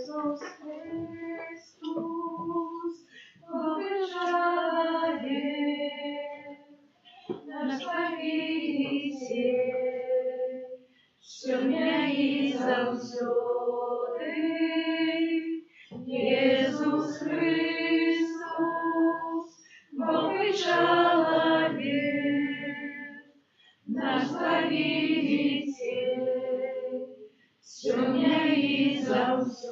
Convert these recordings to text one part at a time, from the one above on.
Ісус Христос, поважає наш Повелитель, сьогодні і завсюди. Ісус Христос, Бог і чоловік, наш Повелитель, сьогодні і завсюди.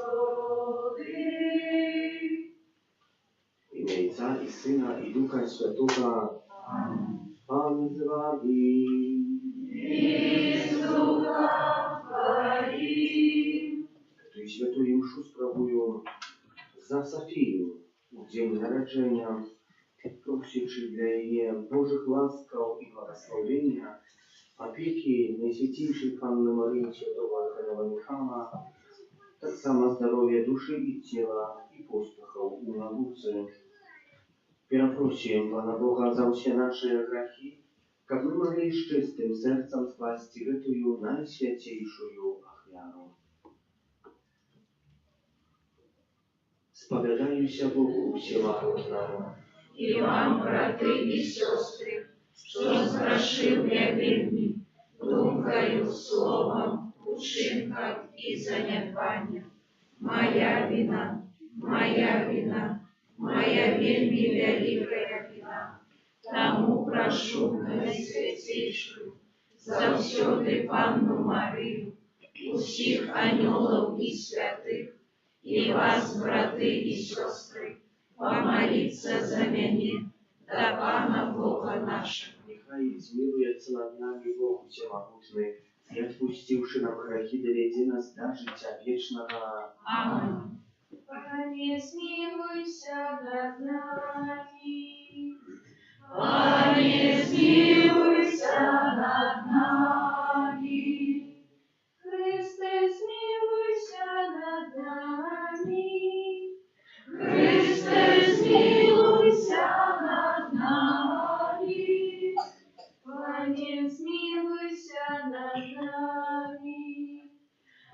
W imię Ojca i Syna i Ducha Świętego. Pan z wami. I z duchem Twoim. Której świętuję mszu sprawują za Safię, w dzień narodzenia, prosiwszy dla jej Bożych łaskaw i błogosławienia, opieki Najświętejszej Panny Maryi Świętego Archanioła Michała, tak samo zdrowie duszy i ciała i pospechał u nauce. Prosiłem Pana Boga za все наши грехи, как мы могли с чистым сердцем спасти эту наисвятейшую офиару. Spowiadajcie Bogu всего одного. І вам, брати і сестри, що згрішив я вельми, думкою, словом, учинком і занядбанням. Моя вина, моя вельми великая вина. Тому прошу Найсвятейшую, завсёды Панну Марию, усіх анёлов і святих, і вас, брати і сестри, помолиться за меня, до Пана Бога нашего. Niechaj zmiłuje nad nami Bóg Всемогутний, i odpuściwszy nam grzechy, dowiedzie nas do życia wiecznego. Amen. Panie, zmiłuйся над нами. Panie, zmiłuйся над нами. Христе, zmiłuйся над нами. Христе, zmiłuйся над нами. Panie, zmiłuйся над нами.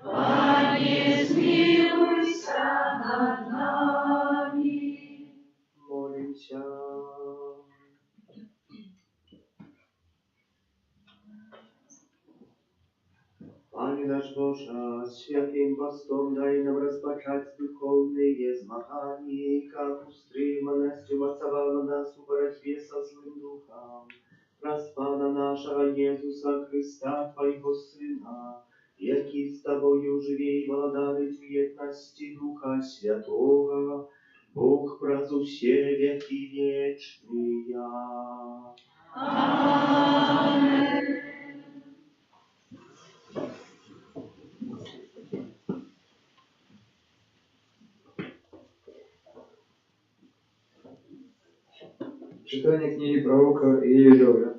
Panie, zmiłuйся над нами. Молимся. Panie nasz Boże, świętym postom daj nam rozpocząć duchowne zmaganie, jak ustrymaностью мацовал на нас в борьбе со злым духом. Раз Pana нашего Jezusa Chrysta, Twojego Syna, jaki z Tobою żyje i władary w jedności Ducha Świętego, Bóg pracu się wieki wieczny. Amen. Читание книги пророка Иеремии.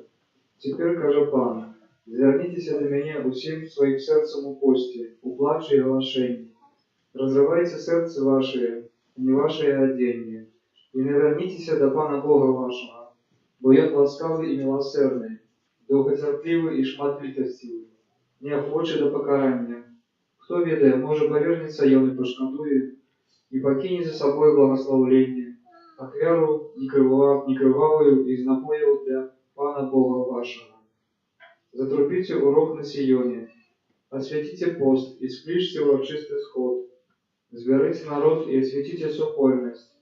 Теперь, каже Пан, звернитеся до меня усім своим сердцем у пості, у плаче и глашении. Разрывайте сердце ваше, не ваше оденье, и не вернитеся до Пана Бога вашего, бо я ласкавый и милосердный, долготерпливый и шматлитостивый, не охочий до покарания. Кто ведает, может повернется, и он и пошкодует, и покинет за собой благословление, ахвяру некрывавую из напоев для Пана Бога вашего. Затрубите урок на Сионе, осветите пост, и сплишьте урочистый сход. Зберите народ и осветите супольность.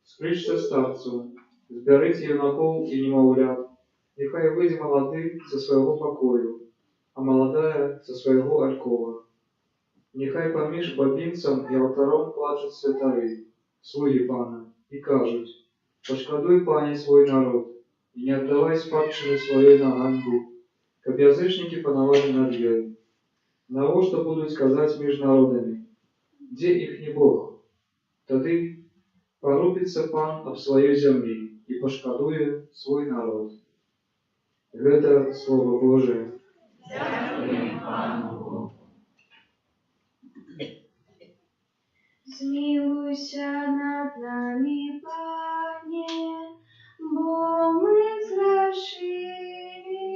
Сплишьте старцу, зберите юнаков и немовлят. Нехай выйдет молодым со своего покою, а молодая со своего алькова. Нехай поміж бабинцам и алтаром плачут святари, слуги Пана, и кажут: «Пошкодуй, Пане, свой народ, и не отдавай спадщины своей на ганьбу, как язычники пановали над ею. На что будут сказать между народами: где их не Бог? Тады порубится Пан об свою землю и пошкодует свой народ». Это Слово Божие. Дякую Пану Богу. Змилуйся над нами, Пане, бо мы згрішили.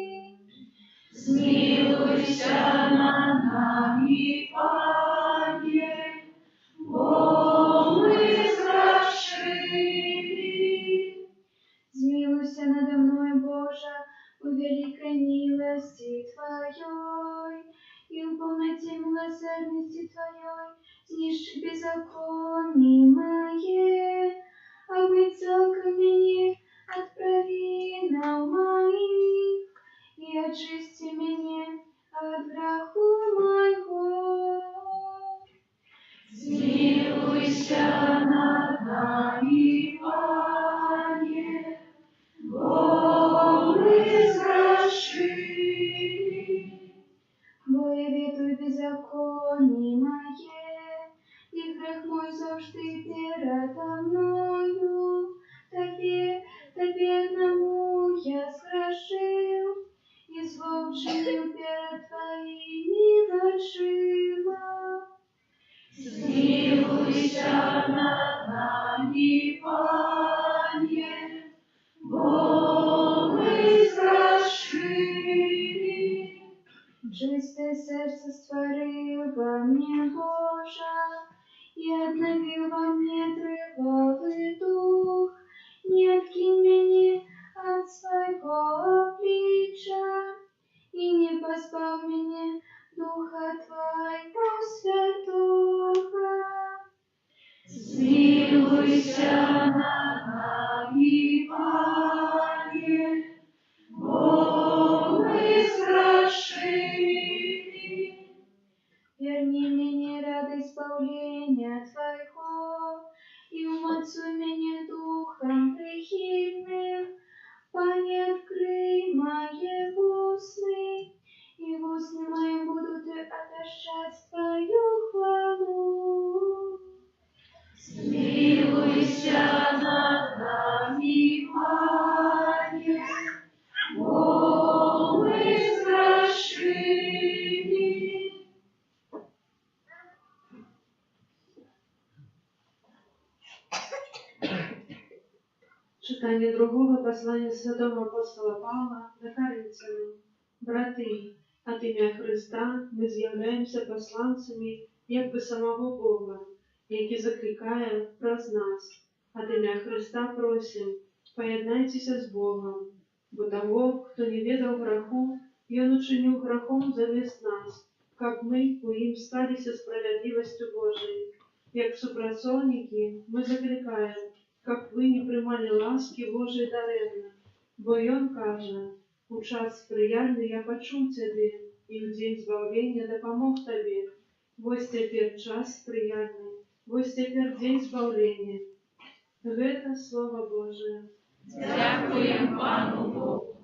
Змилуйся над нами, Пане, бо ради милосердности Твоей, знищи беззаконие мое, обыцалка меня от провинов моих, и очисти меня от греху моего. Смилуйся над нами, Пане, бо мы сгрешили. Бо я веду беззаконие мое, и грех мой завжди передо мною. Тебе одному я сгрешил, и зло вчинил перед Твоими очима. Смилуйся над нами, Пане, бо мы сгрешили. Чистое сердце створил во мне, Боже, и обновил во мне тривалый дух. Не откинь меня от своего обличия, и не позбавь меня Духа Твоего Святого. Смилуйся над нами, Пане, бо мы сгрешили. Верни мне ради избавления Твоего, и умацуй меня Духом прихильным. Пане, открой мои устны, и в устны моим будут обещать Твою хвалу. Смилуйся над нами, Пане, бо мы сгрешили. Читание другого послания святого апостола Павла до Коринфянам. Брати, от ім'я Христа ми з'являємося посланцями якби самого Бога, який закликає праз нас. От ім'я Христа просим, поєднайтеся з Богом, бо того, хто не ведав греху, і он учинив грехом замість нас, как ми у їм сталися справедливостью Божией. Як супротивники мы закликаем, как вы не приймали ласки Божої даремно, бо й он каже, у час сприяльний я почув тебе, і в день збавлення допомог тобі. Вось тепер час сприяльний, вось тепер день збавлення. Это Слово Божие. Дякуємо Пану Богу.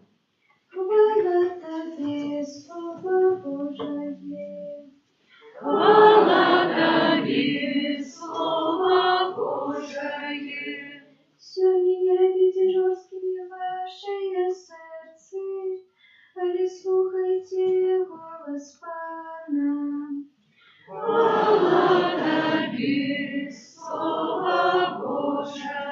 Хвала Тобі, Слово Божє. Хвала Тобі, Слово Божє. Сьогодні не робіть жорсткими ваше серце, але слухайте голос Пана. Хвала Тобі, Слово Божє.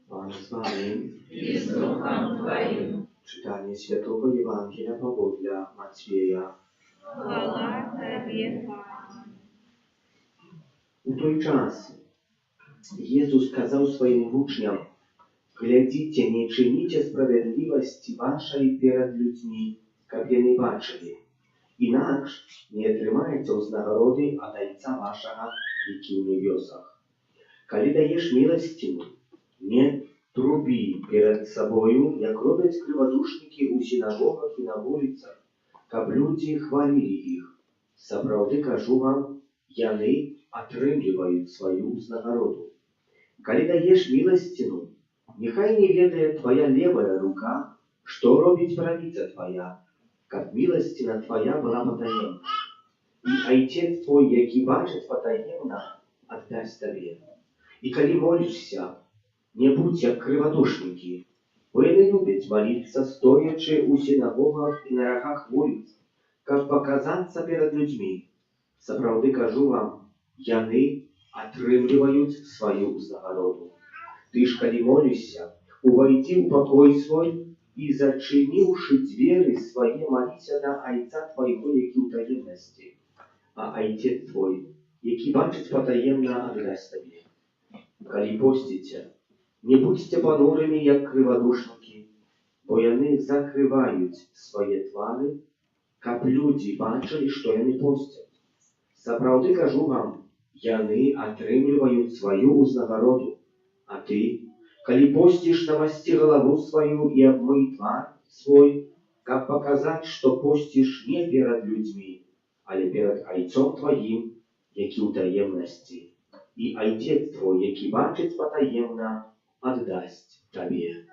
Pan z Wami. I z Duchem Twoim. Czytanie Świętego Ewangelia Pawła Macieja. Chwała Tobie, Panie. U той час Jezus kazał swoim uczniom: Глядите, не чините справедливости вашей перед людьми, как я не бачили. Інакш не отримаєте узнагороди от Отця вашого, який в небесах. Коли даєш милостину, не труби перед собою, як роблять криводушники у синагогах і на вулицях, каб люди хвалили їх. Справді кажу вам, яни отримують свою узнагороду. Коли даєш милостину, нехай не ведає твоя левая рука, что робить правица твоя, как милостина твоя была потаемна. И Отец твой, який бачит потаемно, отдаст тебе. И коли молишься, не будь як криводушники, бо не любят молиться, стоячи у синагогах и на рогах вулиц, как показаться перед людьми. Справді кажу вам, яны отрымливают свою узнагороду. Ты ж, коли молишься, увойди в покой свой и, зачинивши двери свои, молися на Отца твоего, який в таємності, а Отец твой, який бачить потаємно, отдасть тебе. Коли постите, не будьте понурыми, як криводушники, бо яны закрываюць свае твары, каб людзі бачылі, што яны посцяць. Сапраўды кажу вам, яны атрымліваюць сваю ўзнагароду. А ты, калі посціш, намасці галаву сваю і абмый твар свой, каб паказаць, што посціш не перад людзьмі, але перад Айцом тваім, які ў таемнасці. І Айцец твой, які бачыць патаемна, аддасць табе.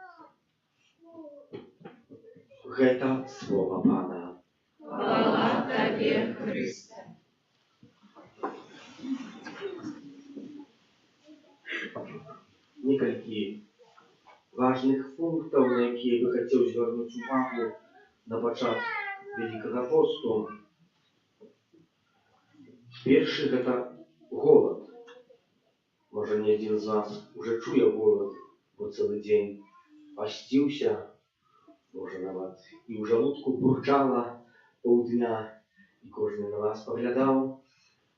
Гэта слова Пана. Хвала Табе, Христе. Некалькі важных пунктаў, на якія бы хацеў звярнуць увагу на пачатку Вялікага посту. Першы гэта голад. Можа, не адзін з вас уже чуе голад, бо цэлы дзень пасціўся, можа, нават і ў жалудку бурчала паўдня, і кожны на вас паглядаў.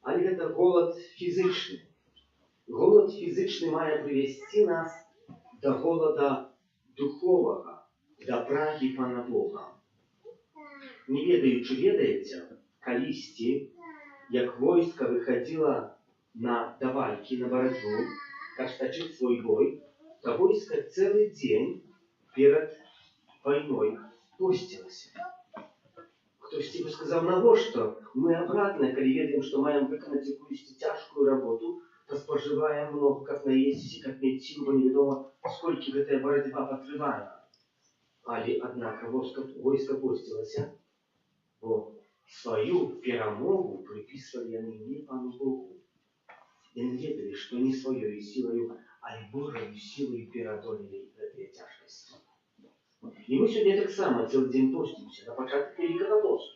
Але гэта голад фізычны. Голад фізычны мае прывесці нас да голада духовага, да прагі Пана Бога. Не ведаючы, ведаеце, калісьці, як войска выхадзіла на давалькі, на барацьбу, каб стачыць свой бой, то войска цэлы дзень перад вайной посцілася. Хтосьці бы сказаў, навошта? Мы абратна, калі ведаем, што маем выканаць якуюсь цяжкую работу, то спажываем много, каб наесці, каб мець сілу, бо невядома, сколькі гэтая барацьба патрывае. Але, аднак, войска посцілася, бо сваю перамогу прыпісвалі яны не Пану Богу. Яны ведалі, што не сваёй сілаю, але Божаю сілаю пераадолелі гэтыя цяжкасці. І мы сёння таксама цэлы дзень посцімся на пачатку Вялікага посту.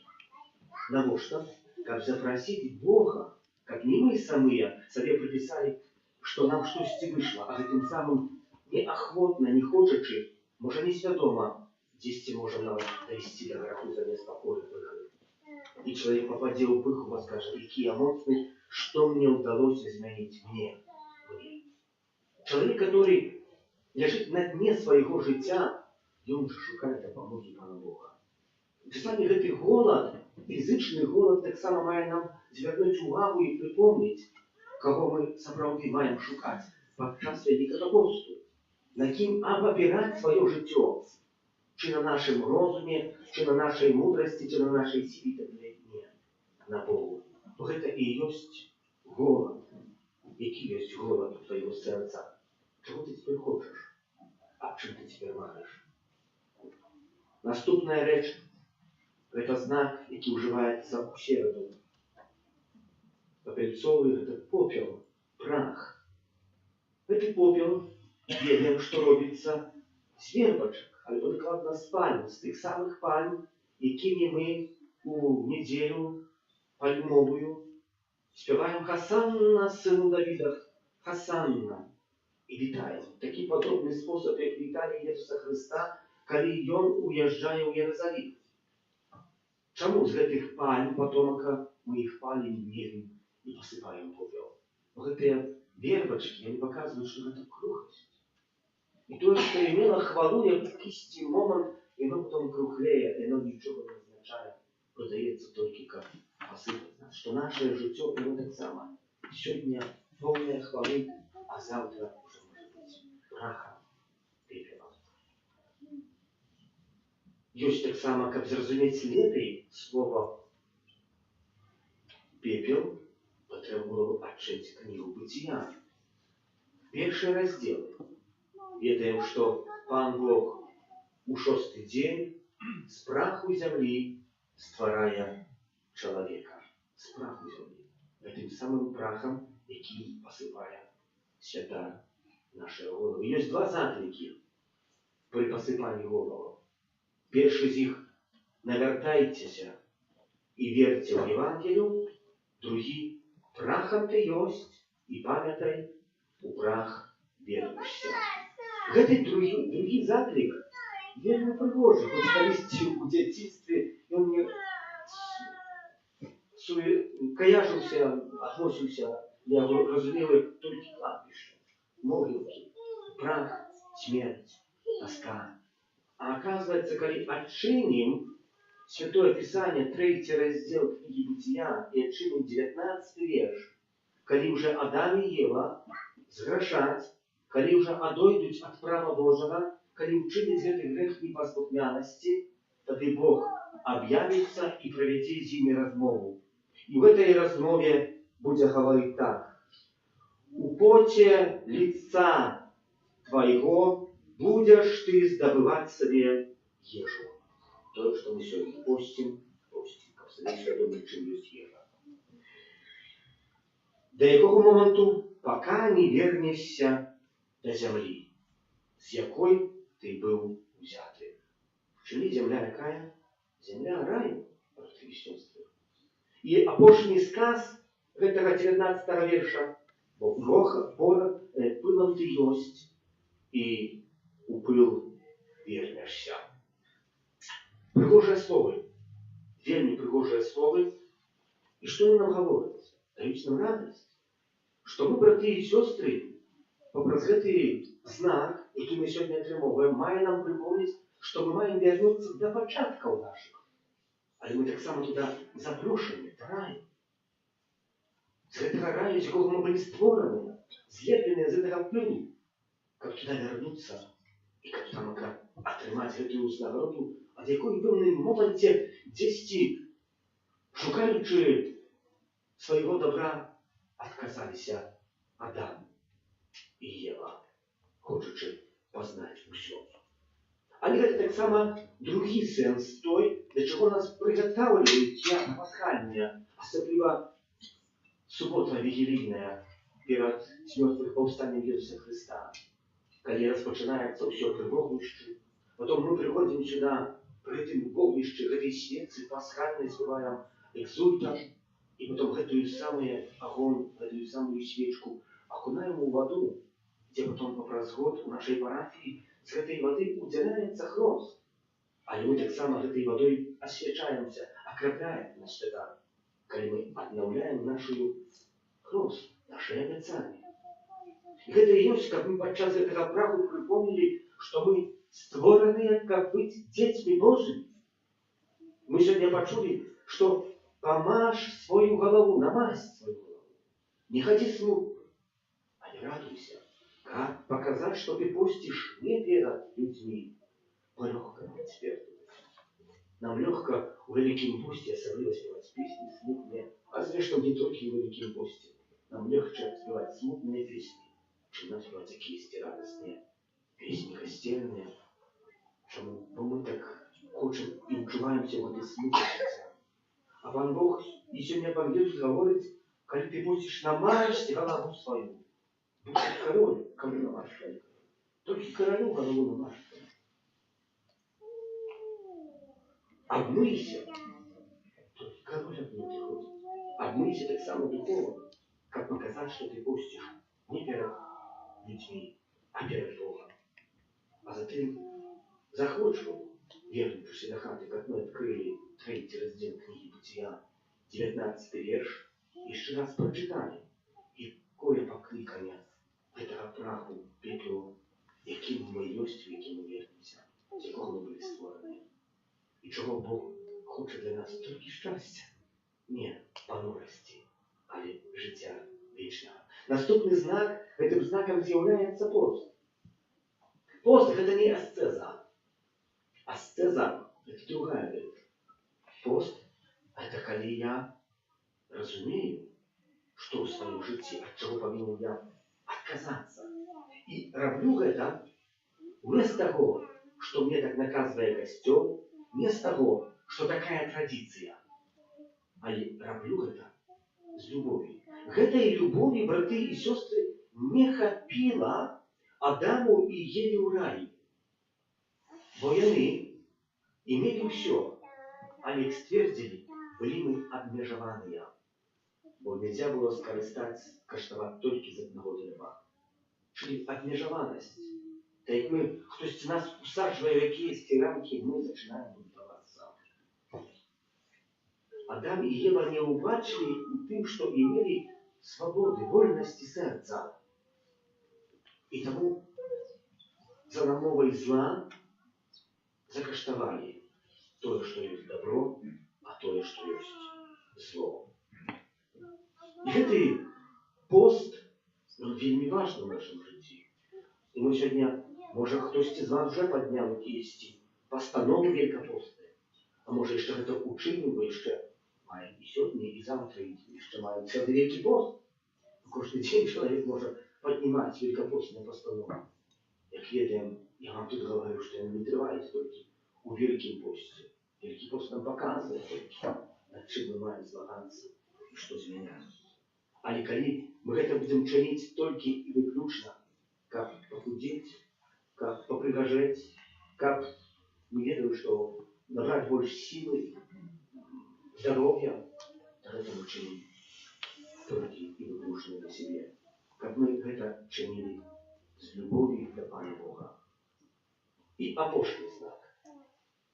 Навошта? Каб запрасіць Бога, каб не мы самыя сабе прыпісалі, што нам штосьці выйшла, а гэтым самым неахвотна, не хочачы, можа, несвядома, дзесьці можа нават дайсці да граху замест пакоры пыхы. І чалавек пападзе ў пыху, скажа, які я моцны, што мне ўдалося змяніць мне. Чалавек, который ляжыць на дне свайго жыцця, ён жа шукае дапамогі Пана Бога. Часамі гэты голад, фізычны голад, таксама мае нам звярнуць увагу і прыпомніць, каго мы сапраўды маем шукаць падчас Вялікага посту, на кім абапіраць сваё жыццё, чи на нашым розуме, чи на нашай мудрасці, чи на нашай сіле, не на Богу. Бо гэта і ёсць голад. Які ёсць голад у твайго сэрца? Чаго ты цяпер хочаш? А чым ты цяпер маеш? Наступная рэч – гэта знак, які ўжываецца ў сераду. Папельцовы – гэта попел, прах. Гэты попел, ведаем, што робіцца з вербачак, альбо дакладна з пальм, з тых самых пальм, якімі мы у нядзелю пальмовую спяваем «Хасанна, сыну Давіда, Хасанна» і вітаем. Такі падобны спосаб, як віталі Jesуса Хрыста, калі ён уязджае ў Єрусалім. Чаму з гэтых пальм патомака мы іх палім, мелім і пасыпаем попел? Бо гэтыя вербачкі, яны паказваюць, што гэта крухасць. І тое, што имела хвалу, як кісці момант, яно потом крухлее, яно нічога не азначае, продаецца толькі каб пасыпаць нас. Што нашае жыццё, яно таксама сёння поўнае хвалы, а заўтра ўжо можа быць прахам, пепелам. Ёсць таксама, каб зразумець лепей слова пепел, патрэбна было адчыць кнігу Быцця. Першы раздзел. Ведаем, што Пан Бог у 6-й дзень з праху зямлі стварае чалавека. З праху зямлі. Гэтым самым прахам, які пасыпае свята нашай головы. Ёсць два заклікі пры пасыпанні головаў. Першы з іх – навяртайцеся і верце ў Евангелію. Другі – прахам ты ёсць і памятай, у прах вернешся. Гэты другі заклік вельмі прыгожы, хоць калісьці ў дзяцінстве ён мне каяжыўся, адносіўся, я разумеў, як толькі кладбішча, могілкі, прах, смерць, тоска. А оказывается, когда отчиним Святое Писание, 3 раздел книги Бытия, и отчиним 19 верш, когда уже Адам и Ева зграшаць, когда уже одойдут от права Божьего, когда учинить этот грех непослухмяности, тогда Бог объявится и проведет с ними размову. И в этой размове будет говорить так. У поте лица твоего будешь ты сдобывать себе ежу. То, что мы сегодня постим, как в Союзе Святому, чим есть ежа. До якого моменту, пока не вернешься до земли, з якої ти був взятий. Czyli земля якая? Земля раю, браты и сестры. И апошний сказ этого 19 верша, бо пылом ты есть, и у пыл вернешься. Пригожие слово, вельми пригожие слово. И что они нам говорят? Дают нам радость, что мы, браты и сестры, попраз гэты знак, який мы сегодня атрымоўваем, мае нам припомнить, что мы маем вернуться до початков наших. Але мы так само туда запрошены, до раю. З гэтага раю, з якога мы были створаны, злеплены з гэтага пылу, как туда вернуться, и как там атрымаць гэтую узнагароду, ад якой в пэўным моменте дзесьці, шукаючы своего добра, отказалися Адам и Ева, хочучи познать усё. Але гэта таксама другі сэнс той, для чаго нас прыгатаўліваюць як пасхальныя, асабліва субота вігілійная перад смёртвых паўстаннем Ісуса Христа, калі распачынаецца ўсё пры вогнішчы, потом мы прыходзім сюда пры гэтым вогнішчы, гэтай свецы пасхальнай спяваем экзультам, и потом гэтую самую огонь, гэтую самую свечку окунаем в воду, где потом попраз год у нашей парафии с этой воды удзяляецца хрост. Але мы таксама гэтай водой освячаемся, окропляем наш святар, калі мы обновляем нашу хрост, наши обяцания. И гэта и ёсць, как мы падчас гэтага праху припомнили, что мы створаны, как быть детьми Божьими. Мы сегодня почули, что помажь свою голову, намазь свою голову. Не ходи смутно, а не радуйся. Как показать, что ты постишь не перед людьми, по легкому эксперту. Нам легко в Великом посте особливо спевать песни смутные, а зрештою не только в Великом посте. Нам легче спевать смутные песни, чем нам спевать такие радостные песни костельные. Чому? Бо мы так хочем и уживаемся в этой смутности. А Пан Бог и сегодня Пан Иисус говорит, когда ты постишь, намажь голову свою. Будь король, кому намажь свою. Только королю голову намажь. Обмыйся. Только король обмыть ходит. Обмыйся так само духовно, как показать, что ты постишь не перед людьми, а перед Богом. А затем захочешь вернувшись до хаты, как мы открыли 3 раздел книги Бытия, 19 верш, еще раз прочитали, и кое покликання этого праху пеплу, яким ми есть, в яким ми вернемся, з якого ми були створені. І чого Бог хоче для нас тільки щастя, не понурості, але життя вічного. Наступний знак, этим знаком з'являється пост. Пост – это не аскеза. Аскеза – это другая вещь. Пост – это когда я разумею, что в своем житті, от чего повинен я отказаться. И роблю это не с того, что мне так наказывает костел, не с того, что такая традиция, а роблю это с любовью. Этой любови, браты и сестры, не хапила Адаму и Еве в раю. Бо яны имели все, а як ствердили, были мы обмежованные. Бо нельзя было каштовать только з одного дерева. Czyli обмежованность. Так як мы, хтось нас усадживая в якісь рамки, мы начинаем будоваться. Адам и Ева не убачили у тем, что имели свободы, вольности сердца. И тому за намовой зла закаштавалі тое, што ёсць добро, а тое, што ёсць зло. І гэты пост, ён вельмі важны ў нашым жыцці. І мы сёння, можа, хтосьці з вас вже падняў якіясьці пастановы великапостныя, а можа, яшчэ гэта учыніў, бо яшчэ маем і сёння, і завтра, і яшчэ маем цэлы вялікі пост. Кожны дзень чалавек можа паднімаць великапостныя пастановы. Як ведаем, я вам тут говорю, што яны не трываюць толькі у вялікім посце. Вялікі пост нам паказвае толькі, над чым мы маем змагацца і што змяняць. Але калі мы гэта будзем чыніць толькі і выключна, каб пахудзець, каб папрыгажэць, каб мы ведаем, што набраць больш сілы, здароўя, гэта мы чынім толькі і выключна для сябе. Каб мы гэта чынілі з любові да Пана Бога. І апошні знак,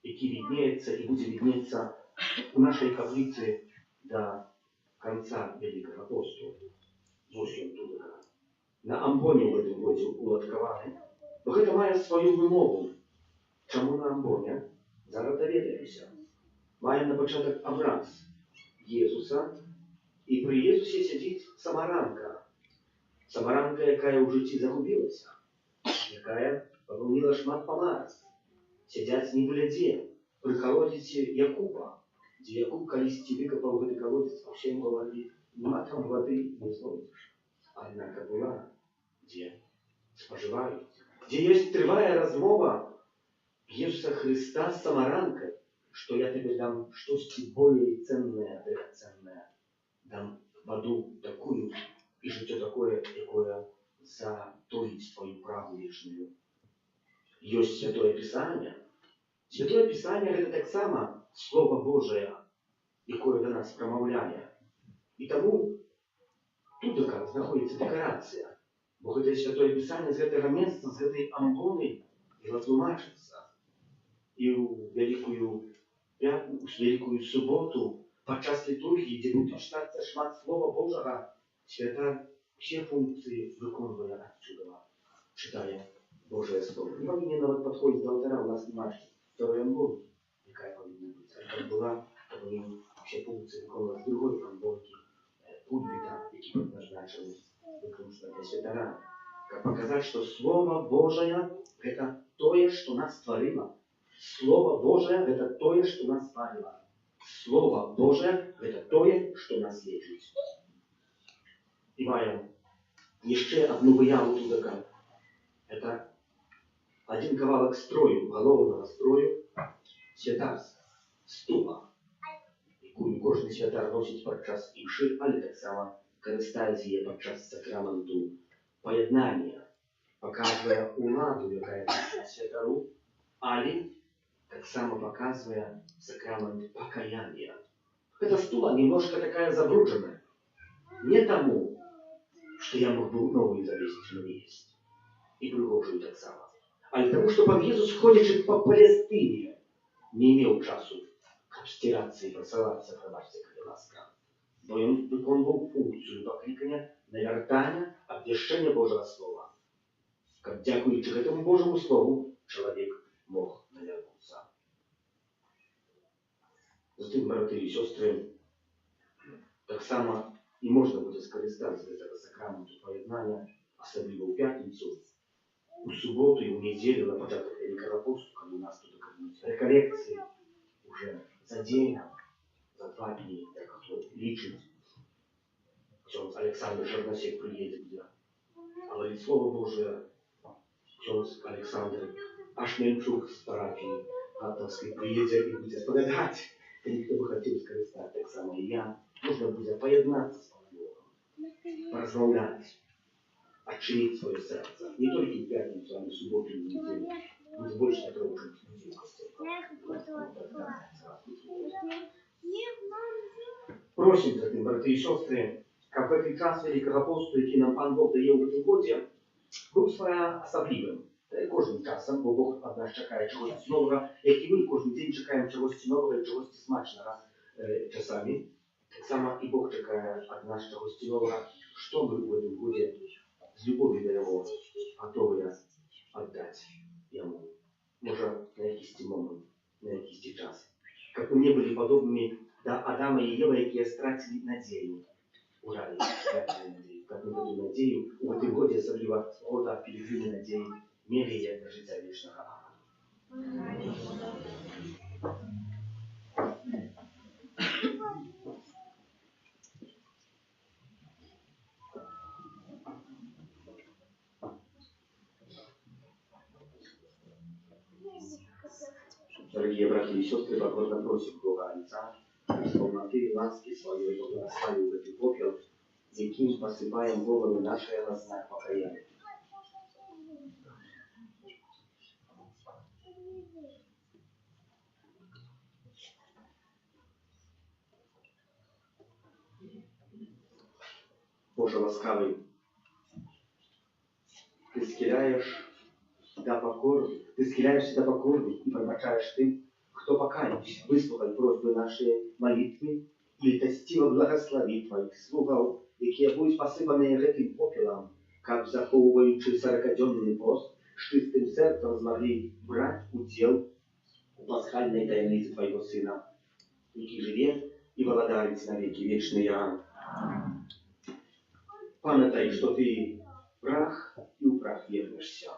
які віднеецца і будзе віднецца у нашай капліцы да канца Вялікага посту. Вось ён тут. На амбоне ў гэтым годзе уладкаваны. Но гэта мае сваю вымову. Чаму на амбоне? Зараз даведаемся. Маем на пачатак абраз Езуса, і пры Езусе сядзіць самаранка. Самаранка, якая ў жыцці загубілася, якая папаўніла шмат памар. Сядзяць не глядзе, пры калодзеце Якуба, дзе Якуб калісьці выкапаў гэты калодзец, а ўсім гаварылі, нема там вады, не знойдзеш. Аднака была, дзе спажываюць, дзе ёсць трывая размова Езуса Хрыста з самаранкай, што я табе дам штосьці болей цэннае, драгацэннае, дам ваду такую і жыццё такое, якое затоіць твою прагу вечную. Ёсць Святое Пісанне. Святое Пісанне гэта таксама Слова Божае, якое да нас прамаўляе. І таму тут знаходзіцца дэкарацыя, бо гэтае Святое Пісанне з гэтага месца, з гэтай амбоны і растлумачыцца. І ў Великую суботу, падчас літургіі, дзе будзе чытацца шмат Слова Божага, святар усе функцыі выконвае адчудова, чытае Божае Слово. Не павінен нават падходзіць да алтара, у нас няма второй амбонкі, якая павінна быць. А каб была, павінен усе функцыі выконваць з другой амбонкі, пульпіта, які прызначаны выключна для святара. Каб паказаць, што Слова Божае – гэта тое, што нас стварыла. Слово Божие – это тое, что нас спалило. Слово Божие – это тое, что нас лечит. И маем еще одну выяву тудака. Это один кавалок строю, уголовного строю, святарства, стула, якую кожны святар носіць падчас імшы, але таксама карыстаецца яе падчас сакраменту паяднання, паказвае уладу, якая прыйшла святару, але таксама показывая сакрамент покаяния. Эта стула немножко такая забрудженная. Не тому, что я мог бы новую завесить, но не есть. И пригожую так само. А тому, что Пан Иисус, ходячи по Палестине, не имел часу обстираться и просоваться, пробачьте, как ласка. Но он выполнил функцию покликания на вертание, обвещения Божьего Слова. Как дякуючи этому Божьему Слову, человек мог навернуться. Затым, браты і сёстры, так само і можна будзе скарыстацца з гэтага сакраменту паяднання, асабліва ў пятніцу, у суботу і ў нядзелю на пачатак Вялікага посту, калі у нас тут будуць рэкалекцыі уже за дзень, за 2 дні, як хто лічыць. Ксёндз Александр Жарнасек прыедзе будзе гаварыць Слово Божие. Ксёндз Александр Ашмельчук з парафіі Гатаўскай прыедзе і будзе спавядаць. Калі хто бы хацеў скарыстаць, так само і я, можна будзе паяднацца з Паном Богом, паразмаўляць, адчыніць сваё сэрца. Не толькі ў пятніцу, а і ў суботу і ў нядзелю. Будзе больш натроўчыць людзей у касцёлах. Просім затым, браты і сёстры, каб гэты час Вялікага посту, які нам Пан Бог дае ў гэтым годзе, быў своеасаблівым. Кожным часам, бо Бог ад нас чакае чагосьці новага, як і мы кожны дзень чакаем чагосьці новага і чагосьці смачнага часамі. Таксама і Бог чакае ад нас чагосьці новага, што мы ў гэтым годзе з любові да Яго гатовыя аддаць Яму. Може, на якийсь момент, на якийсь час. Как мы не были подобными до Адама и Евы, которые стратили надею. Урали, стратили надею. Как мы эту надею в этом годе, особенно года впереди надеи, меряя до життя вечного. Дорогие братья и сестры, покорно просим Бога Отца, из полноты и ласки Своей благословил в этот попел, яким посыпаем головы наши на знак покаяния. Боже ласкавый, Ты схиляешься до покоры и пробачаешь Ты, кто покаялся, выслухай просьбы нашей молитвы и летостиво благослови Твоих слугов, які будуть посипані этим попелом, как заховуючи 40-денний пост, чистым сердцем змогли брать удел у пасхальной таємниці Твоего Сына, який живе и володарить навеки вечные. Памятай, что Ты прах и у прах вернешься.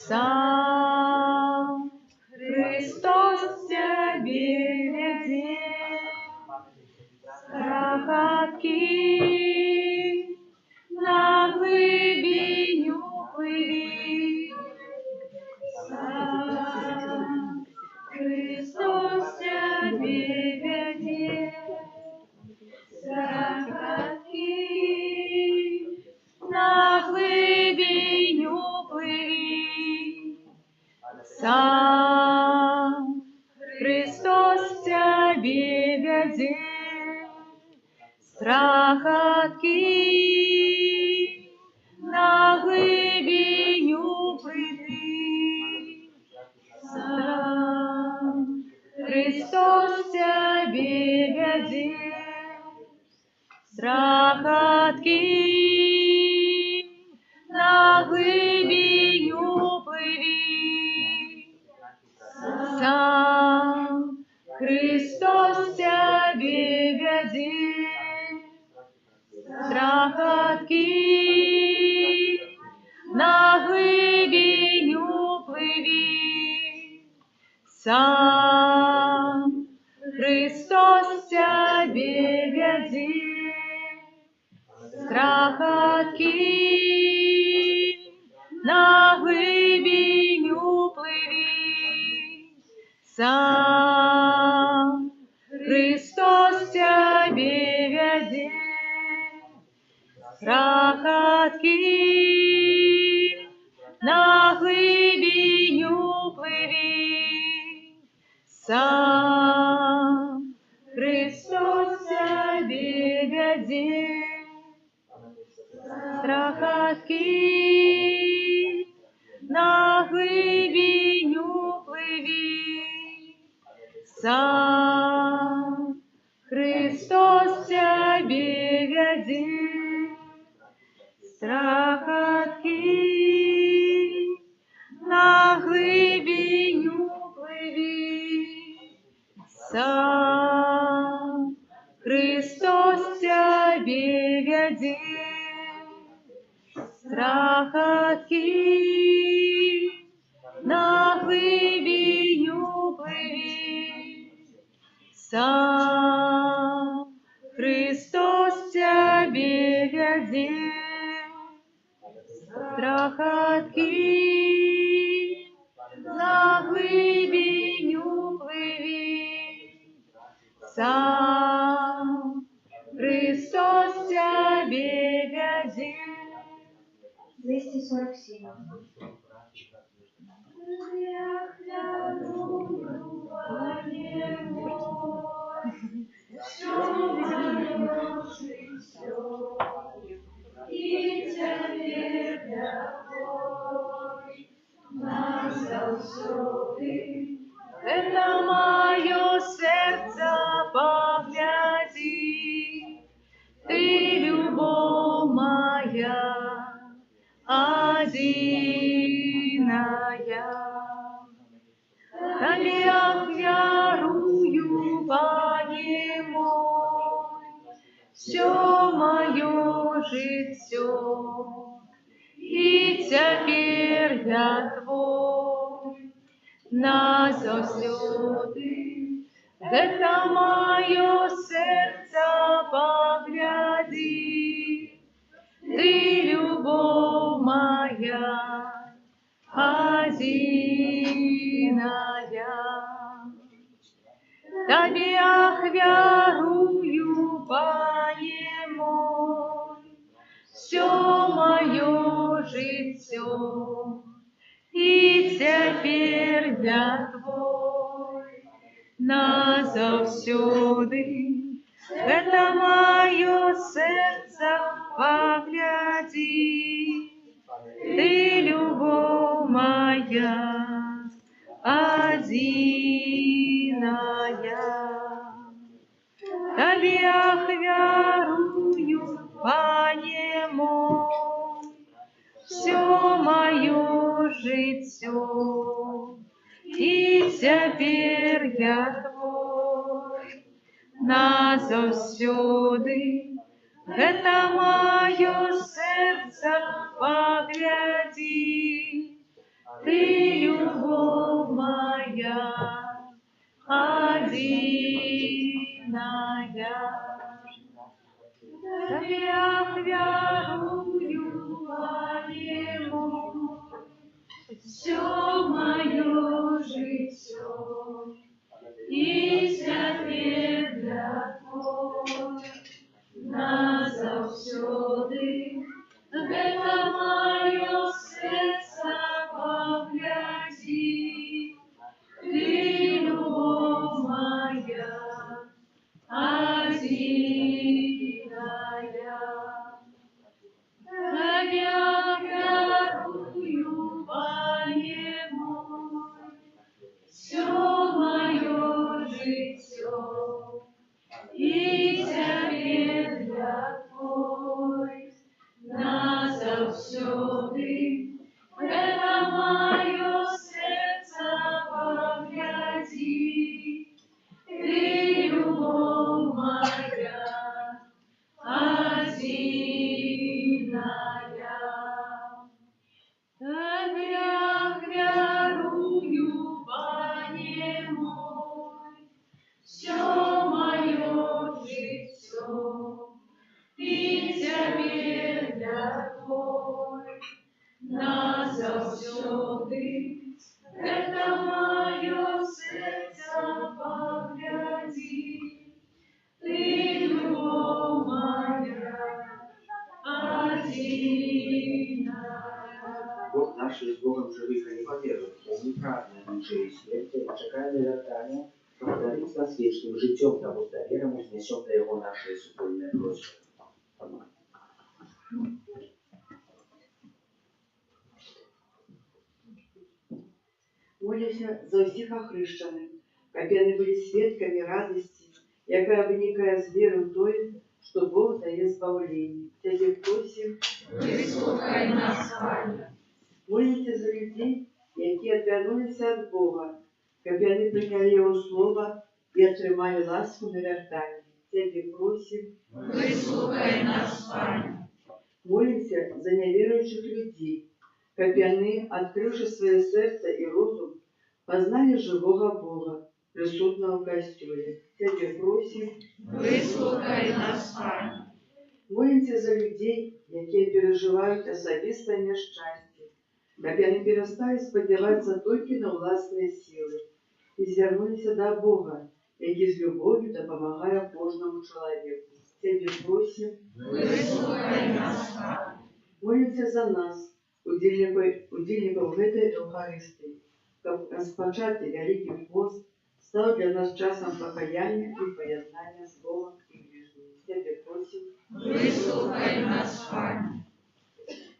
Сам Христос тебе веде, рахатки на глибиню пливи. Сам Христос тебе веде, рахатки на глибиню пливи. Сам Христос тебе веде, рахатки на глибиню пливи. Сам Христос тебе веде, рахатки на глибиню пливи. Сам Христос тебе веде, рахатки на глибиню пливи. Сам Христос тебе веде, рахатки на глибиню пливи. Сам Христос тебе веде, рахатки на глибиню пливи. Сам Христос тебе веде, рахатки на глибиню пливи. Сам Христос тебе веде, рахатки на глибиню пливи. Сам Христос тебе веде, рахатки на глибиню пливи. Сам Христос тебе ведет, страх откинь, на глубиню плыви. Сам Христос тебе ведет. 247. Это мое сердце, погляди, ты любовь моя, одиная. Тебе верую по нему, все мое житье, и теперь я твой назавсёды. Это мое сердце, погляди, ты любовь моя, одиная. Тебе верую по нему, все мое житье, и теперь я твой назавсёды. Это мое сердце, погляди, ты любовь моя, одиная. Тебе верую по нему, все мое житье, и теперь я твой назавсёды. Это мое сердце, погляди, ты любовь моя, одиная. Тебе верую по нему, все мое житье, и теперь я твой назавсёды. Это мое сердце, погляди, ты любовь моя, одиная. Тебе верую по нему, все мое житье, и теперь я твой назавсёды. Это мое сердце, погляди, ты любовь моя, одиная. Тебе верую по нему, все мое житье, и теперь я твой назавсёды. Это мое сердце, погляди, ты любовь моя, одиная. Бог наш с Богом живых и не поверует, Он неправедный через смерть, чекає навертання, повториться с вечным життем, та повторяем, вознесем до Его наши супольные просьбы. Моляся за усіх охрещених, каб яны былі сведкамі радасці, якая вынікае з веры ў тое, што Бог дае збаўленне. Цябе просім, Выслухай нас, Пане. моліце за людзей, якія адвярнуліся ад Бога, каб яны прынялі Яго слова і атрымалі ласку навяртання. Цябе просім, Выслухай нас, Пане. моліце за няверуючых людзей, каб яны, адкрыўшы сваё сэрца і розум, пазналі жывога Бога присутна у костюле. Тебе просим, Вислухай нас, Пане. молимся за людей, які переживають особисте нещастя, каб яны перестали сподіватися тільки на власні сили і звернулися до Бога, який з любов'ю допомагає кожному чоловіку. Тебе просим, Вислухай нас, Пане. молимся за нас, удільників гэтай Евхаристії, каб розпочати Великий пост став для нас часом покаяння і поєднання з Богом і ближнім. Тебе просим, Вислухай нас, Пане.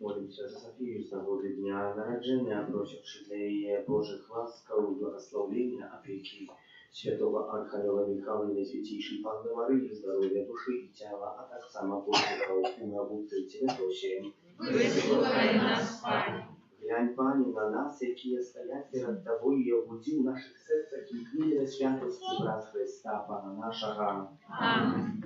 Молимся за Софию с нагоды Дня Народжения, просивши для ее Божьих ласков, благословения, опеки святого Архангела Михаила, Святейшей Панны Марии, здоровья души и тела, а так само подвигов и науки Тебе просим. Вислухай нас, Пане. Глянь, Пане, на нас, які стоять перед Тобою, і обуди в наших серцях і книги святості брат Христа, Пана нашого. Амінь.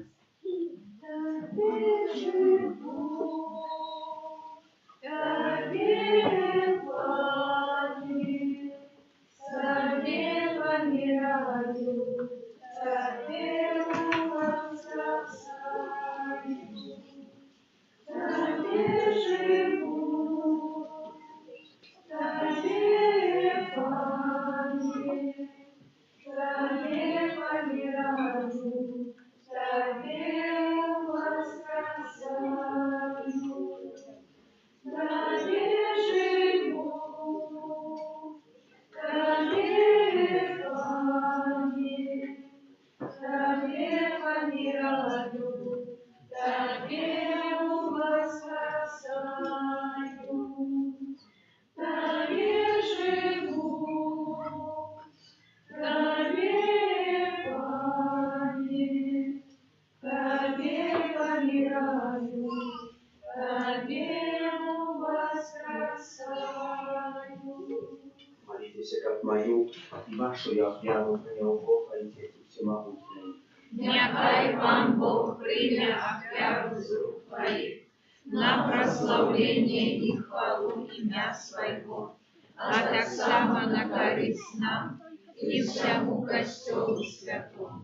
Молитесь, как мою и вашу я офряну принял Бог, Отец Всемогутний. Нехай вам Бог прийме офяру з рук твоїх на прославлення і хвалу ім'я Свого, а так само на користь нам і всьому костьолу святому.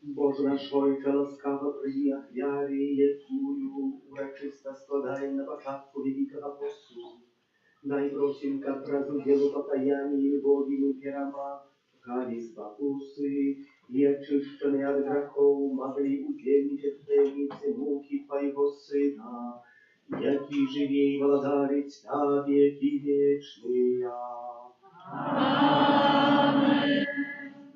Боже наш Ojcze, łaskawo przyjmij ofiary, якую урочисто складаем на початку Великого Посту. Дай просим, как разу делу покаяния и любови мы перемагали спокусы, и очищенные от грехов могли удельничать в таинстве муки Твоего Сына, який живей владарить на веки вечные. Амінь.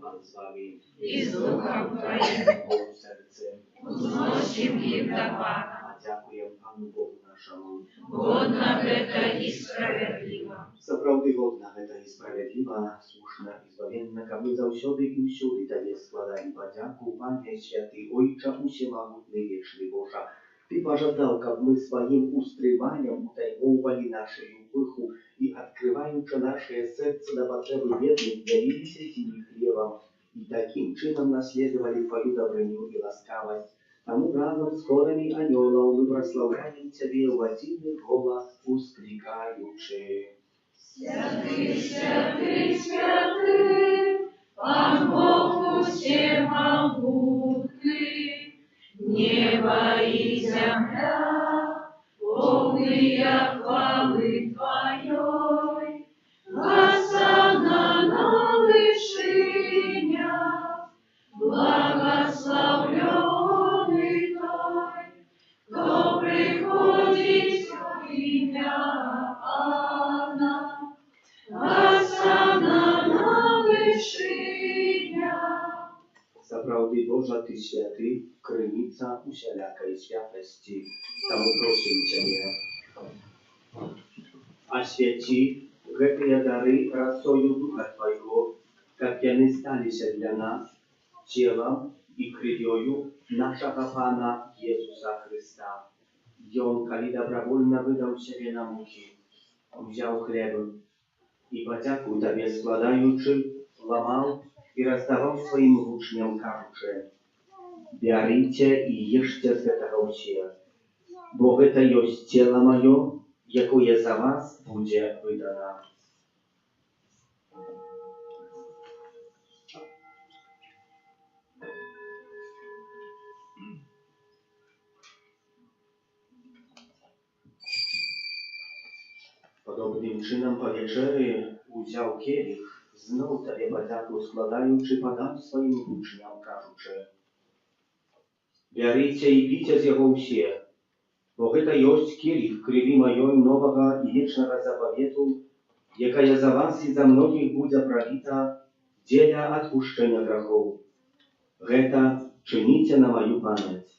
Пан з вами. І з Духом Твоїм Богу серце. зносим їх до Пана. А дякуємо Пану Богу нашому. Годна гэта і справядліва. Сапраўды годна гэта і справядліва, слушна і збавенна, каб мы заўсёды і ўсюды Табе складалі падзяку, Пане святы, Ойча усемагутны вечны Божа. Ты пожадал, каб мы сваім устрыманнем утаймоўвалі нашую пыху і, адкрываючы нашае сэрца да патрэбы бедных, дзяліліся з імі хлебам і такім чынам наследавалі Тваю дабрыню і ласкавасць. Таму разом з хорамі анёлаў мы праслаўляем Цябе ў адзіны голас усклікаючы. Святый, святый, святый, Пан Бог всемогутный, небо и земля, полные хвалы Твоей. Госанна на вышинях, благословленный Той, кто приходит в имя Пана. Госанна на вышинях. Сапраўды, Божа, Ты святы, крыніца усялякай святасці. Таму просім Цябе, асвяці гэтыя дары расою Духа Твайго, каб яны сталіся для нас целам і крывёю нашага Пана Езуса Христа. Ён, калі добровольна выдаў сябе на мукі, узяў хлеб і падзяку Табе складаючы, ламаў і раздаваў сваім вучням, кажучы: «Бярыце і ешце з гэтага ўсе, бо гэта ёсць цела маё, якое за вас будзе выдана». Podobnym czynem po wieczery uzяł kielich, znów Tobie подяку складаючи, подав своїм учням, кажучи: «Берите і пійте з його всі, бо гэта ёсць келих крыві маёй новага і вечнага запавету, якая за вас і за многіх будзе проліта дзеля адпушчэння грахоў. Гэта чыніце на маю памяць».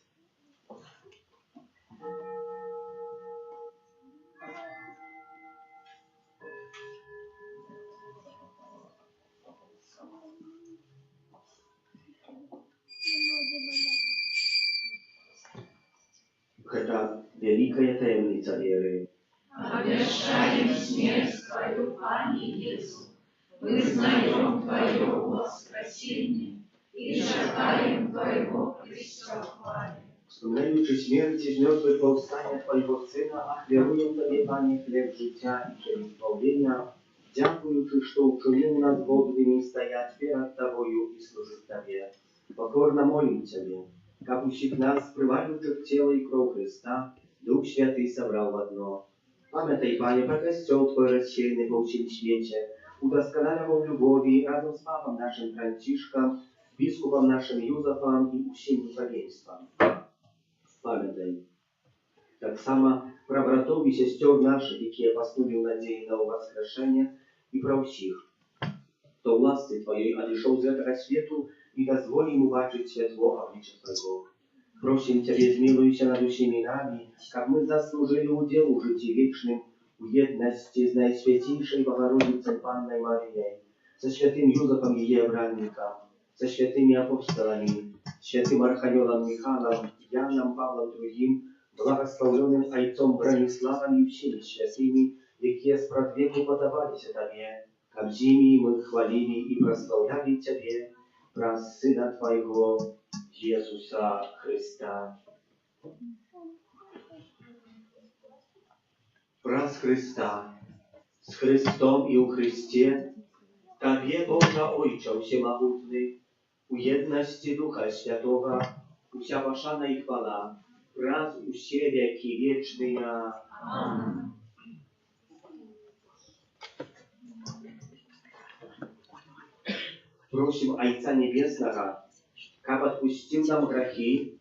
Гэта вялікая таямніца веры. Обещаем смерть Твою, Пане Иисус, вызнаем Твое воскресение и шагаем Твоего Христа хвале. Wspominaючи śmierć i zmioty powstania Twojego Syna, ofiaruję Tobie, Panie, chleb życia i chleb zbawienia, dziękujący, że uczynił nas godnymi stajać przed Tobою i służyć Tobie. Покорно молим Ciebie, как усіх нас, приймаючих тіло і кров Христа, Дух Святий собрав в одно. Пам'ятай, Пане, про костел Твой розсеянный по всем свете, удосконаливал в любови разом с Папом нашим Францишком, Biskupом нашим Józefem i усім духовенством. Пам'ятай, так само про братов і сестер наших, які поснули в надії на воскрешення, і про всіх, хто в ласці Твоєї одійшов з этого світу и дозволь ему бачить светло обличия Твоего. Просим Тебя, змилуйся над усіми нами, как мы заслужили удел у житті вечным, у едности с Наисвятейшей Богородицей Панной Марией, со святым Юзефом ее обранником, со святыми апостолами, святым Архангелом Михаилом, Яном Павлом II, благословленным Отцом Брониславом и всеми святыми, які справ веку подавались Тебе, как зими мы хвалили и прославляли Тебе, про Сына Твоего, Иисуса Христа. Праз Христа, с Христом и у Христе, Тобе, Боже Ojcze Всемогутный, у едности Духа Святого, уся пошана и хвала, праз усе веки вечные. Аминь. Просим Отца Небесного, как отпустил нам грехи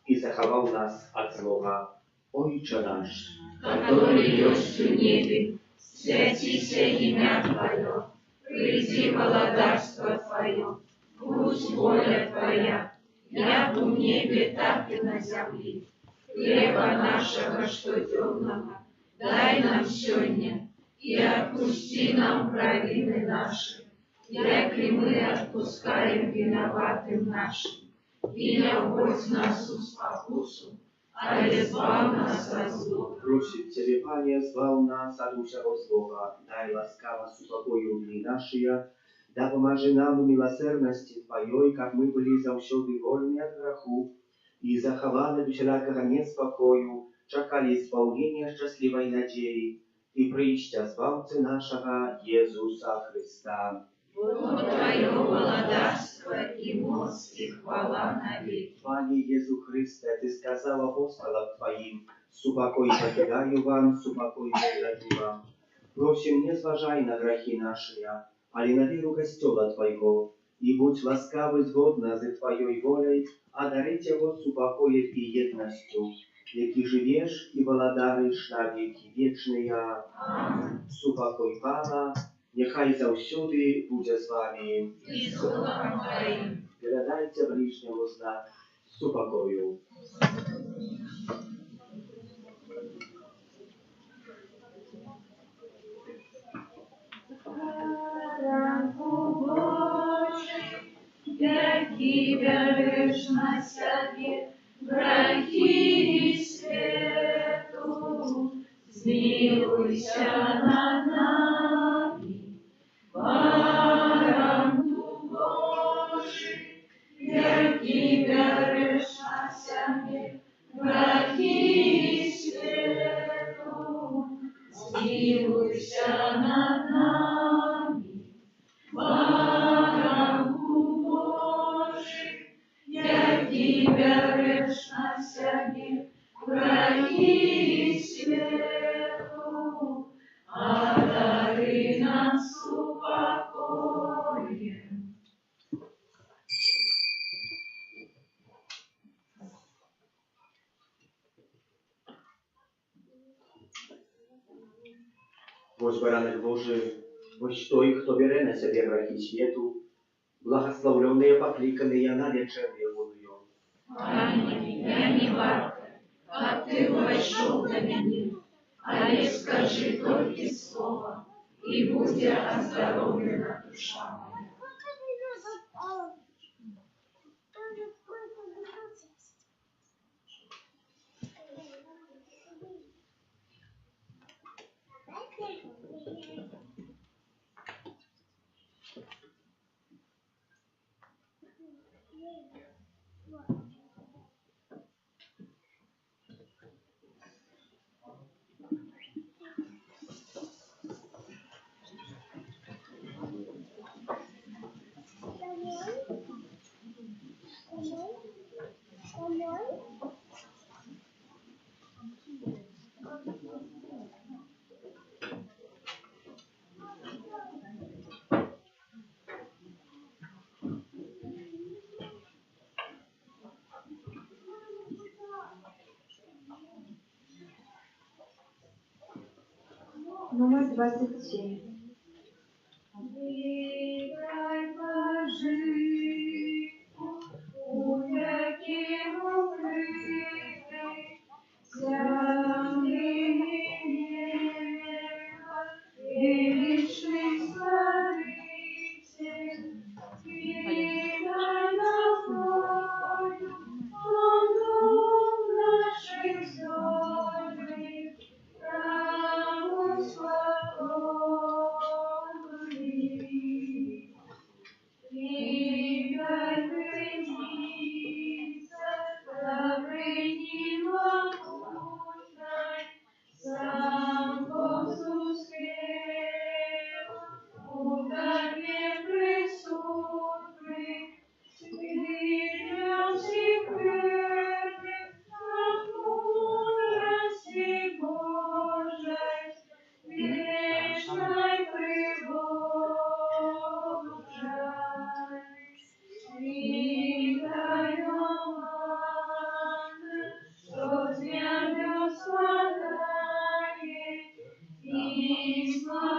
и заховал нас от злого. Отче наш, который есть в небе, святися имя Твое, приди володарство Твое, пусть воля Твоя, як в небе, так и на земле. Хлеба нашего штодневного дай нам сегодня, и отпусти нам провины наши, як и мы отпускаем виноватым нашим, и не вводь нас в спокусу, а избавь нас от злого. Просим Тебе, Пане, звал нас от всего злого, дай ласкаво с упокою дни наши, да поможи нам в милосердности Твоей, как мы были завсёды вольны от греху, и захованы до всякого неспокою, чекали исполнения счастливой надеи, и прийстя Збавцы нашего Иисуса Христа. Вот Твое владарство и мощь и хвала навеки. Пане Иисус Христе, Ты сказал апостолам Твоим: «Супокой покидаю вам, супокой даю вам». Просим, не зважай на грехи наши, али на веру костела Твоего, и будь ласкавый згодно за Твоей волей, одарить его супокоем и едностью, яки живешь и владаришь на веки вечные. Аминь. Супокой Пана, нехай завсюди буде з вами. И с Духом Твоим. Передайте ближнему знак супокою. Яки веришь на себе, грехи свету, смилуйся над нами, баранку Божий. Яки веришь на себе, грехи свету, смилуйся над нами, баранку Божий. Яки веришь на себе, грехи свету, Ось Baranek Boży, ось той, хто бере на себе грехи світу, благословленные покликанные на вечернее водою. Пане, я не варта, а Ты войшов до меня, але скажи только слово, и будет оздоровлена душа моя. Номер 27. Вибрай пожитку, у яким укритий, землі неба, величний Створитель, віддай нам волю, дом наших зорів, праву свободу. Віддай приніться, добрині могутній, сам Бог зустрів, у Тобі присутний, віддав всіх вірних, на мудрості Божій, вічной прибожай. Віддай омани, що з небес спадає, письма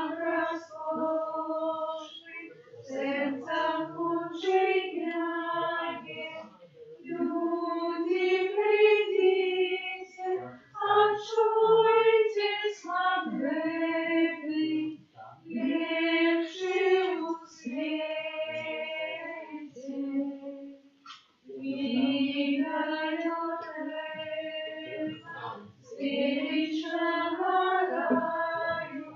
розкошних, в серцях учиняє. Люди, прийдіться, очуйте смак грехи, лепший у свете. Віддай Отець, з вічного раю,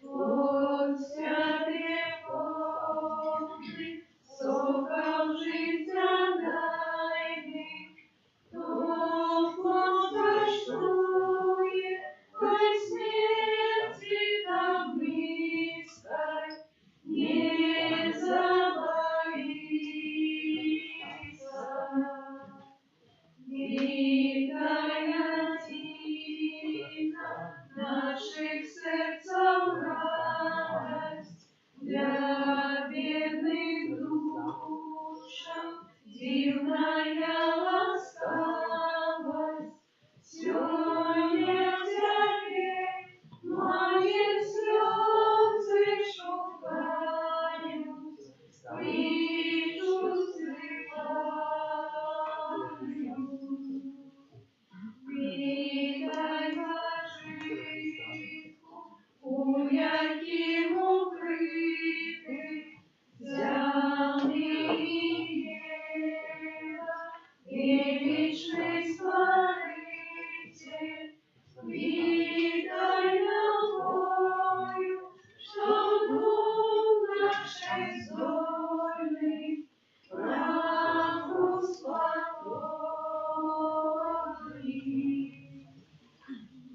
от святих повних, сокол життя дайних, хто поштує, той смерті так близько, не забоится. Віддай Отця наших серців радость, для бедных душам дивная ласкавость. Все не терпеть, мои слезы шукают, віддай пожитку, у яким укритий, землі неба, величний Створитель, віддай нам волю, щоб дух нашей зорний, правду спокойный.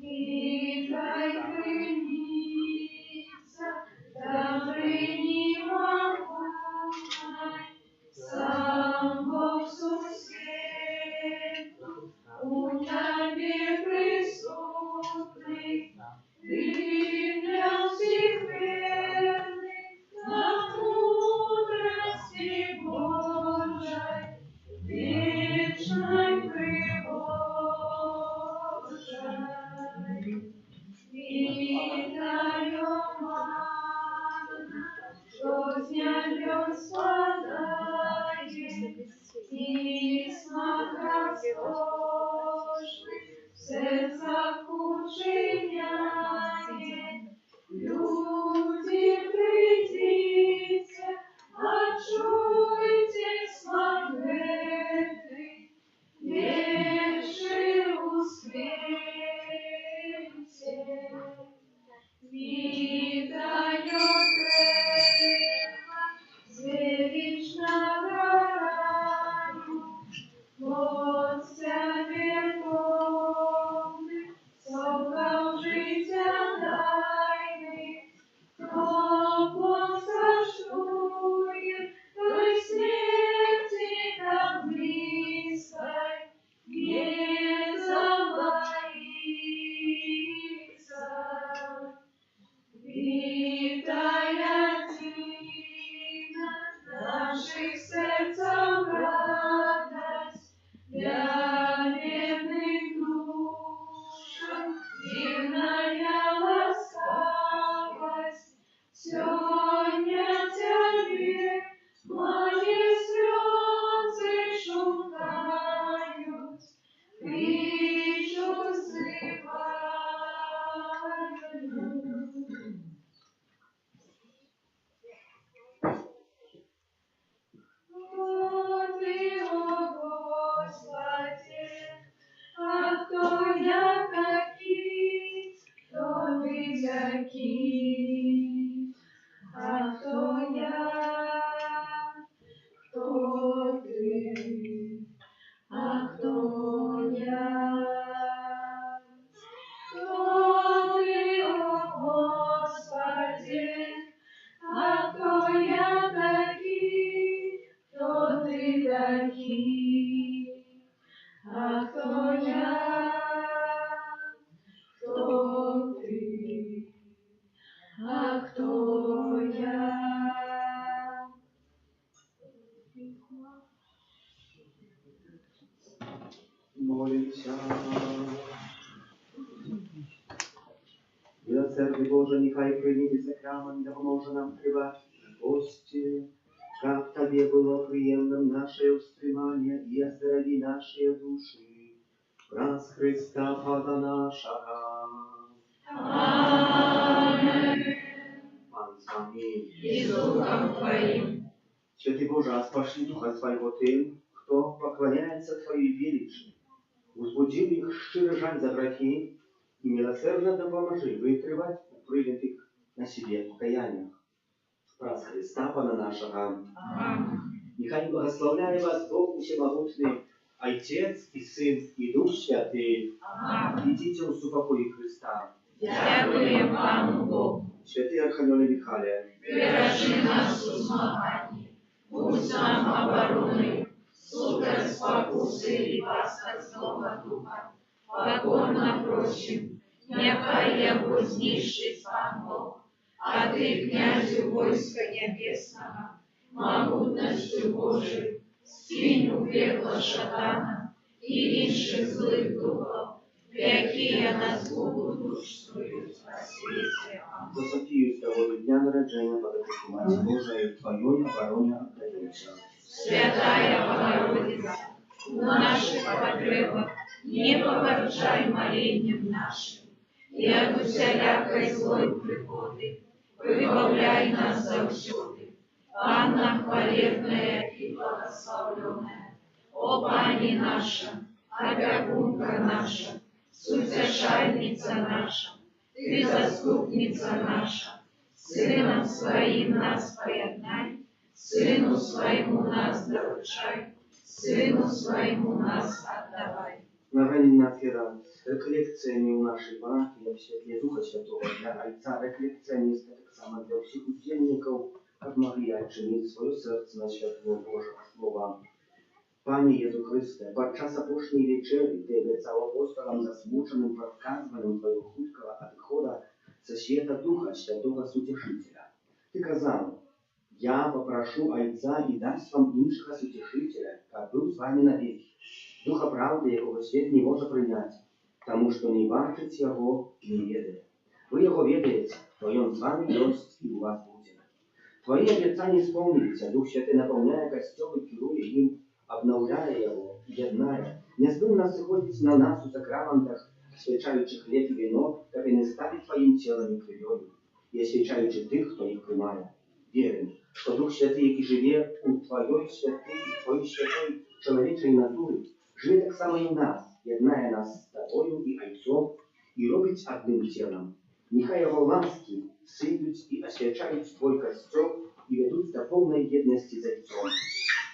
Віддай приніться, добрині могутній, сам Бог сусвіту, у Тобі присутний, віддав всіх вірних, на мудрості Божій, вічной прибожай. такий? А хто я? Хто ти? А хто я? Хто ти, о Господи? А хто я такий? Хто ти такий? А хто я? Хто ти? А хто я? Молимся. Милосердный Боже, нехай прийміть сакрамент, допоможе нам тривати в пості, как Тебе было приемлем наше устремание и оздорови наши души. Раз Христа Пана нашего. Аминь. Пан с вами. И с Духом Твоим. Святый Боже, спошли Духа Своего тем, кто поклоняется Твоей величии. Узбудил их щиро жаль за грехи и милосердно допоможи вытривать у принятых на себе покаяниях. Раз Христа Пана нашего. Аминь. Нехай благословляє вас Бог Всемогутний, Отец и Сын и Дух Святый. Аминь. Идите у супокоя Христа. Дякуємо Пану Богу. Святый Архангеле Михайле, Бережи нас у змаганні, будь нам обороною, супроть спокуси і пасток Злого Духа, покорно просим, нехай яго знищить Пан Бог, а Ты, князю войска небесного, могутностью Божию, скинь у пекло шатана и інших злых духов, які на злобу душ свою спасите. за Софию с того дня народжения под опеку Мати Божией в Твоей обороне отдаемся. Святая Богородица, у наших потребах не погорчай молением нашим, и от усялякой злой приходы выбавляй нас завсюди. Анна хвалебная и благословленная, о Пани наша, опекунка наша, сутешальница наша, Ты заступница наша, Сыном Своим нас поеднай, Сыну Своему нас доручай, Сыну Своему нас отдавай. Знамение отвера. Реколекция не у нашей парафии, в святле Духа Святого для Отца. Реколекция не так само для всех удельников, как Мария отчинит свое сердце на святого Божьего Слова. Пане Єсу Христе, подчас апошньої вечері Ти обіцяв апостолам засмученим проказуванням Твоего хуткого отхода со света Духа Святого Сутешителя. Ты казал, я попрошу Отца и даст вам іншого Сутешителя, как был с вами навеки. Духа правды, якого свет не може прийняти, тому що не бачить його і не ведає. Ви його ведаєте, то він з вами есть і у вас буде. Твої обіцяння сповнюються, Дух Святий наповняє костел і керує їм, обновляє його, єднає. Незбивно сходить на нас у сакраментах, освячаючи хліб і вино, як і не ставить твоїм тілом і кров'ю, і освячаючи тих, хто їх приймає. Віримо, що Дух Святий, який живе у твоїй святій чоловічій натурі, живе так само і в нас, єднає нас з тобою і Отцом, і робить одним тілом. Нехай його ласки сидуть і освячають твой костел і ведуть до повної єдності з Отцом.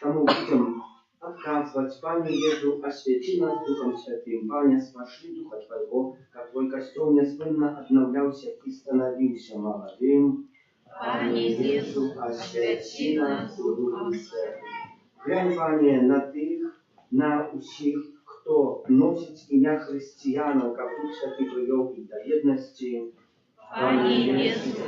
Тому будем отказывать, Пане Езу, освяти нас Духом Святым, Пане, спошли Духа Твоего, как Твой костел неспынно обновлялся и становился молодым. Пане Езу, освяти нас Духом Святым. Глянь, Пане, на тих, на усіх, хто носить ім'я християнов, как Дух Святый привел их до єдності. Пане Езу,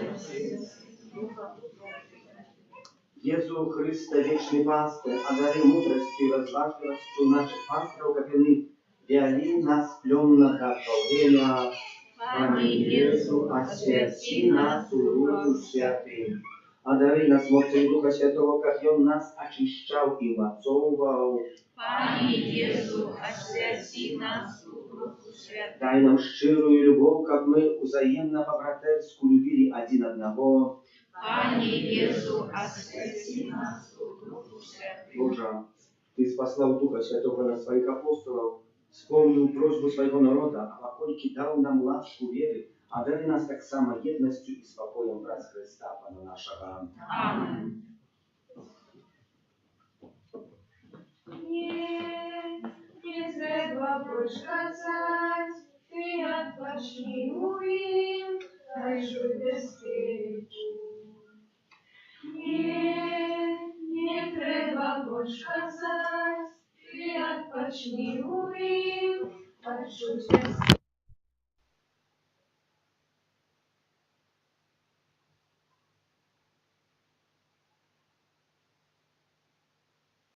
Єсу Христе, вечный пастырь, одари мудростью и разважливостью наших пасторов, как они вели нас пленного до время. Пане Езу, освяти нас у Духу Святым. Одари нас мощью Духа Святого, как Он нас очищал и мацовывал. Пане Езу, освяти нас у Духу Святым. Дай нам щирую любовь, как мы взаимно по-братерску любили один одного. Пане Езу, освяти нас у Духу Святым. Боже, Ты спасла Духа Святого на своих апостолов, Wspomnił prośbу swojego naroda, a покольки dał nam łasku wiery, a dary nas tak samo jednością i spokojem wraz Chrysta, Pana naszego. Amen. Nie trzeba poszkadzać, Ty odpocznij im, daj żyć bezpieczu. Nie trzeba poszkadzać, Ty odpocznij im, daj żyć bezpieczu.